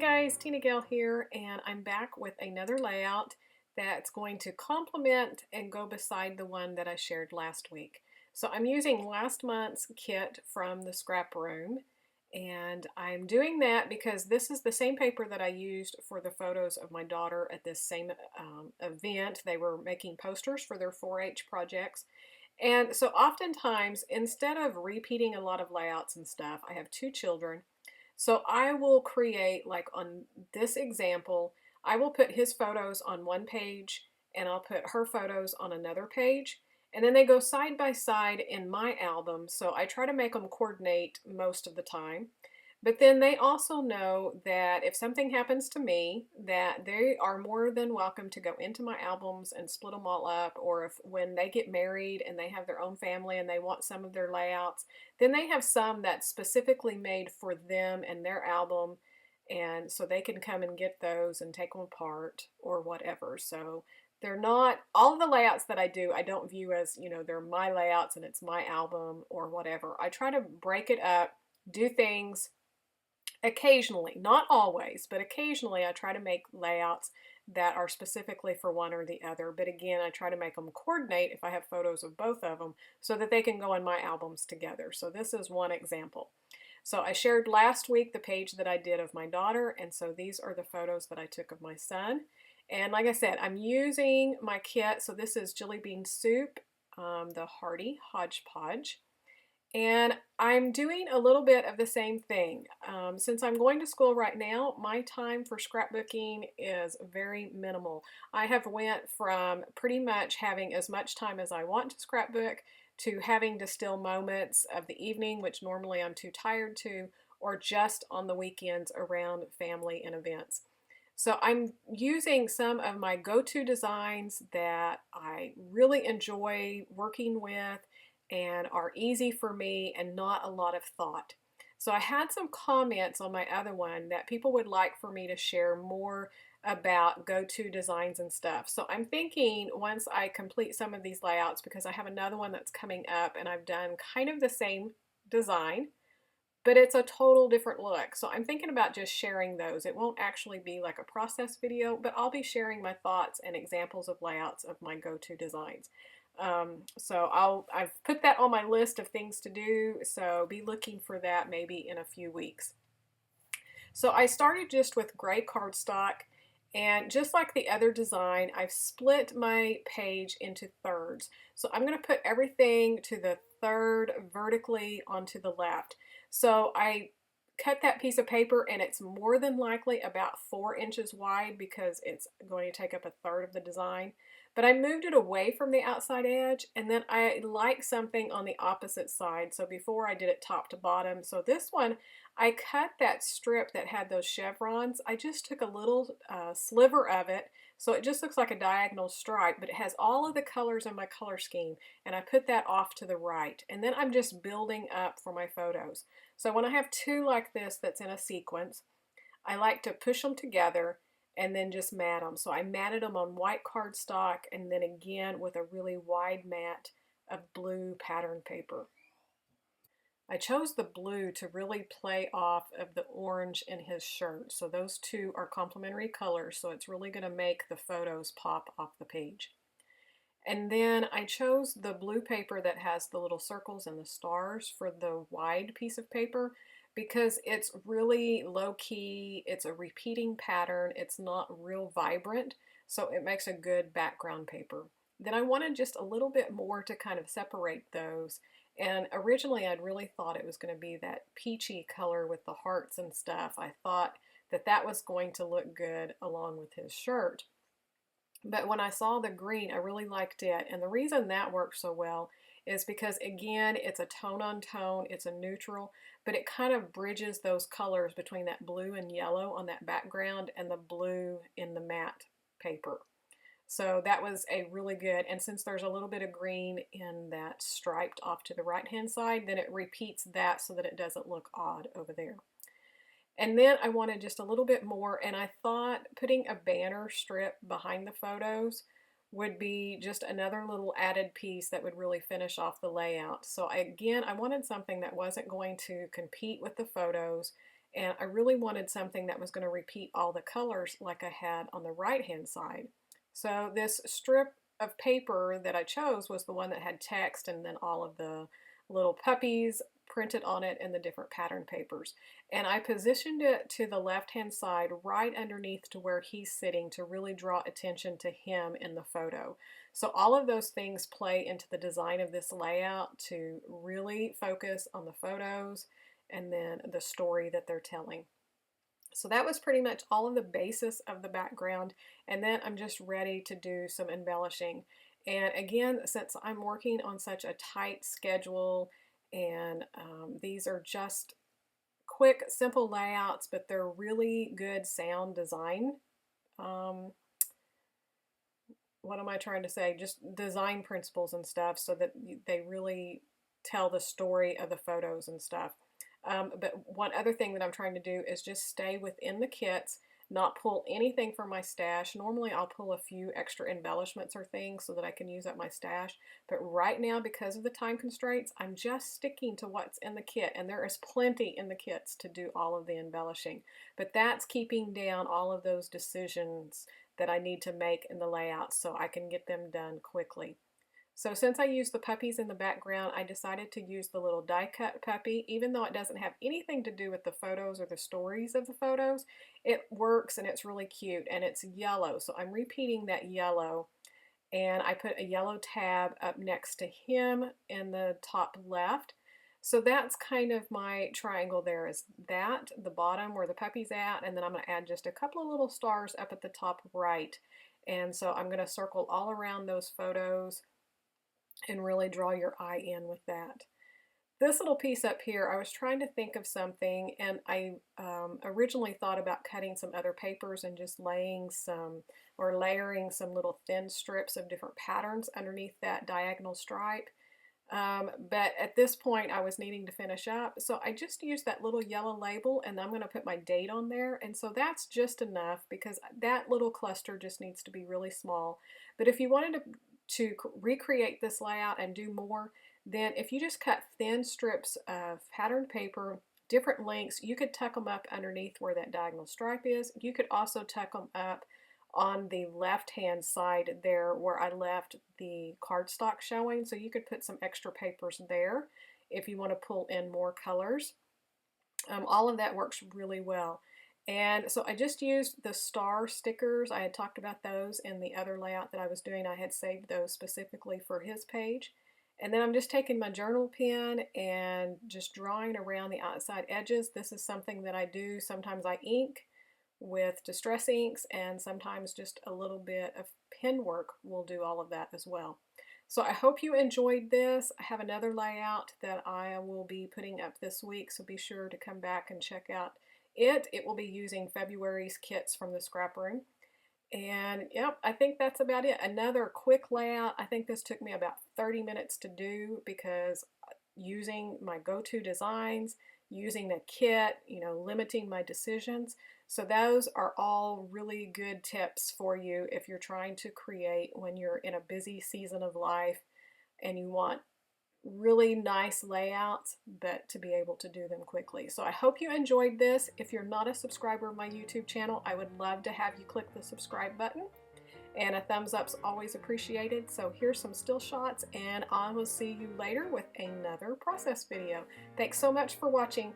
guys, TinaGale here, and I'm back with another layout that's going to complement and go beside the one that I shared last week. So I'm using last month's kit from the ScrapRoom, and I'm doing that because this is the same paper that I used for the photos of my daughter at this same event. They were making posters for their 4-H projects. And so oftentimes, instead of repeating a lot of layouts and stuff, I have two children. So I will create, like on this example, I will put his photos on one page and I'll put her photos on another page. And then they go side by side in my album. So I try to make them coordinate most of the time. But then they also know that if something happens to me, that they are more than welcome to go into my albums and split them all up. Or if when they get married and they have their own family and they want some of their layouts, then they have some that's specifically made for them and their album. And so they can come and get those and take them apart or whatever. So they're not, all of the layouts that I do, I don't view as, they're my layouts and it's my album or whatever. I try to break it up, do things occasionally, not always, but occasionally I try to make layouts that are specifically for one or the other. But again, I try to make them coordinate if I have photos of both of them so that they can go in my albums together. So this is one example. So I shared last week the page that I did of my daughter, and so these are the photos that I took of my son. And like I said, I'm using my kit. So this is Jelly Bean Soup, the Hearty Hodgepodge. And I'm doing a little bit of the same thing. Since I'm going to school right now, my time for scrapbooking is very minimal. I have went from pretty much having as much time as I want to scrapbook to having to still moments of the evening, which normally I'm too tired to, or just on the weekends around family and events. So I'm using some of my go-to designs that I really enjoy working with and are easy for me and not a lot of thought. So I had some comments on my other one that people would like for me to share more about go-to designs and stuff. So I'm thinking once I complete some of these layouts, because I have another one that's coming up and I've done kind of the same design, but it's a total different look. So I'm thinking about just sharing those. It won't actually be like a process video, but I'll be sharing my thoughts and examples of layouts of my go-to designs. So I've put that on my list of things to do, so be looking for that maybe in a few weeks. So I started just with gray cardstock, and just like the other design, I've split my page into thirds. So I'm going to put everything to the third vertically onto the left. So I cut that piece of paper, and it's more than likely about 4 inches wide because it's going to take up a third of the design. But I moved it away from the outside edge, and then I like something on the opposite side. So before I did it top to bottom. So this one, I cut that strip that had those chevrons. I just took a little sliver of it, so it just looks like a diagonal stripe, but it has all of the colors in my color scheme, and I put that off to the right. And then I'm just building up for my photos. So when I have two like this that's in a sequence, I like to push them together and then just mat them. So I matted them on white cardstock and then again with a really wide mat of blue pattern paper. I chose the blue to really play off of the orange in his shirt. So those two are complementary colors, so it's really going to make the photos pop off the page. And then I chose the blue paper that has the little circles and the stars for the wide piece of paper because it's really low-key, it's a repeating pattern, it's not real vibrant, so it makes a good background paper. Then I wanted just a little bit more to kind of separate those, and originally I'd really thought it was going to be that peachy color with the hearts and stuff. I thought that that was going to look good along with his shirt. But when I saw the green, I really liked it, and the reason that works so well is because, again, it's a tone on tone, it's a neutral, but it kind of bridges those colors between that blue and yellow on that background and the blue in the matte paper. So that was a really good, and since there's a little bit of green in that striped off to the right hand side, then it repeats that so that it doesn't look odd over there. And then I wanted just a little bit more, and I thought putting a banner strip behind the photos would be just another little added piece that would really finish off the layout. So again, I wanted something that wasn't going to compete with the photos and I really wanted something that was going to repeat all the colors like I had on the right hand side. So this strip of paper that I chose was the one that had text and then all of the little puppies printed on it and the different pattern papers. And I positioned it to the left hand side right underneath to where he's sitting to really draw attention to him in the photo. So all of those things play into the design of this layout to really focus on the photos and then the story that they're telling. So that was pretty much all of the basis of the background, and then I'm just ready to do some embellishing. And again, since I'm working on such a tight schedule, and these are just quick, simple layouts, but they're really good sound design. What am I trying to say? Just design principles and stuff so that they really tell the story of the photos and stuff. But one other thing that I'm trying to do is just stay within the kits, not pull anything from my stash. Normally I'll pull a few extra embellishments or things so that I can use up my stash. But right now, because of the time constraints, I'm just sticking to what's in the kit. And there is plenty in the kits to do all of the embellishing. But that's keeping down all of those decisions that I need to make in the layout so I can get them done quickly. So since I used the puppies in the background, I decided to use the little die cut puppy. Even though it doesn't have anything to do with the photos or the stories of the photos, it works and it's really cute, and it's yellow. So I'm repeating that yellow, and I put a yellow tab up next to him in the top left. So that's kind of my triangle there, is that, the bottom where the puppy's at, and then I'm going to add just a couple of little stars up at the top right. And so I'm going to circle all around those photos and really draw your eye in with that. This little piece up here, I was trying to think of something, and I originally thought about cutting some other papers and just laying some, or layering some little thin strips of different patterns underneath that diagonal stripe. But at this point I was needing to finish up, so I just used that little yellow label, and I'm going to put my date on there, and so that's just enough because that little cluster just needs to be really small. But if you wanted to recreate this layout and do more, then if you just cut thin strips of patterned paper, different lengths, you could tuck them up underneath where that diagonal stripe is. You could also tuck them up on the left hand side there where I left the cardstock showing, so you could put some extra papers there if you want to pull in more colors. All of that works really well. And so I just used the star stickers. I had talked about those in the other layout that I was doing. I had saved those specifically for his page. And then I'm just taking my journal pen and just drawing around the outside edges. This is something that I do. Sometimes I ink with distress inks, and sometimes just a little bit of pen work will do all of that as well. So I hope you enjoyed this. I have another layout that I will be putting up this week, so be sure to come back and check out it. It will be using February's kits from the ScrapRoom. And yep, I think that's about it. Another quick layout. I think this took me about 30 minutes to do because using my go-to designs, using the kit, limiting my decisions. So those are all really good tips for you if you're trying to create when you're in a busy season of life and you want really nice layouts, but to be able to do them quickly. So I hope you enjoyed this. If you're not a subscriber of my YouTube channel, I would love to have you click the subscribe button, and a thumbs up's always appreciated. So here's some still shots, and I will see you later with another process video. Thanks so much for watching.